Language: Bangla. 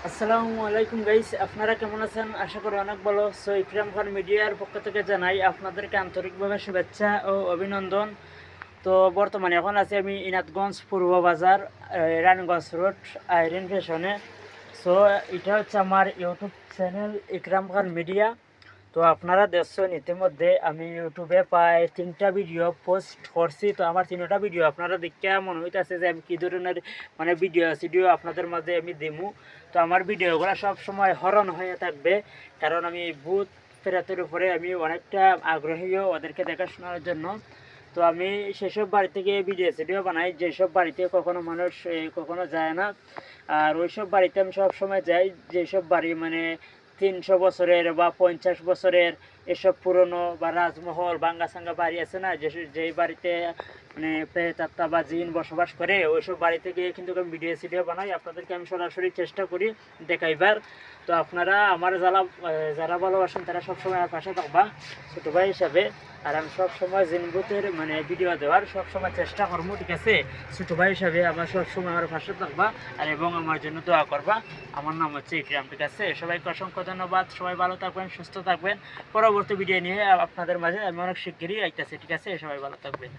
আসসালামু আলাইকুম গাইস, আপনারা কেমন আছেন? আশা করি অনেক ভালো। সো ইকরাম খান মিডিয়ার পক্ষ থেকে জানাই আপনাদেরকে আন্তরিকভাবে শুভেচ্ছা ও অভিনন্দন। তো বর্তমানে এখন আছি আমি ইনাতগঞ্জ পূর্ব বাজার, রানীগঞ্জ রোড, আইরিন ফ্যাশনে। সো এটা হচ্ছে আমার ইউটিউব চ্যানেল ইকরাম খান মিডিয়া। তো আপনারা দেখছেন ইতিমধ্যে আমি ইউটিউবে প্রায় 3টা ভিডিও পোস্ট করছি। তো আমার 3টা ভিডিও আপনারা দেখে মনে হইতেছে যে আমি কী ধরনের ভিডিও আপনাদের মাঝে আমি দিমু। তো আমার ভিডিওগুলো সব সময় হরণ হয়ে থাকবে, কারণ আমি ভূত প্রেতের উপরে আমি অনেকটা আগ্রহীও ওদেরকে দেখাশোনার জন্য। তো আমি সেসব বাড়ি থেকে ভিডিও বানাই যেসব বাড়িতে কখনো মানুষ কখনো যায় না। আর ওইসব বাড়িতে আমি সব সময় যাই যেসব বাড়ি মানে 300 বছরের বা 50 বছরের, এসব পুরনো বা রাজমহল ভাঙ্গাসাঙ্গা বাড়ি আছে না, যেই বাড়িতে মানে প্রেতাত্মা বা জিন বসবাস করে, ওইসব বাড়িতে গিয়ে কিন্তু আমি ভিডিও বানাই, আপনাদেরকে আমি সরাসরি চেষ্টা করি দেখাইবার। তো আপনারা আমার যারা ভালোবাসেন তারা সবসময় আমার পাশে থাকবা ছোটো ভাই হিসাবে। আর আমি সবসময় জিনভূতের ভিডিও দেওয়ার সবসময় চেষ্টা করবো, ঠিক আছে? ছোটো ভাই হিসাবে আমার সবসময় আমার পাশে থাকবা আর এবং আমার জন্য দোয়া করবা। আমার নাম হচ্ছে ইকরাম, ঠিক আছে? সবাইকে অসংখ্য ধন্যবাদ। সবাই ভালো থাকবেন, সুস্থ থাকবেন। পরবর্তী ভিডিও নিয়ে আপনাদের মাঝে আমি অনেক শিগগিরই আইতেছি, ঠিক আছে? সবাই ভালো থাকবেন।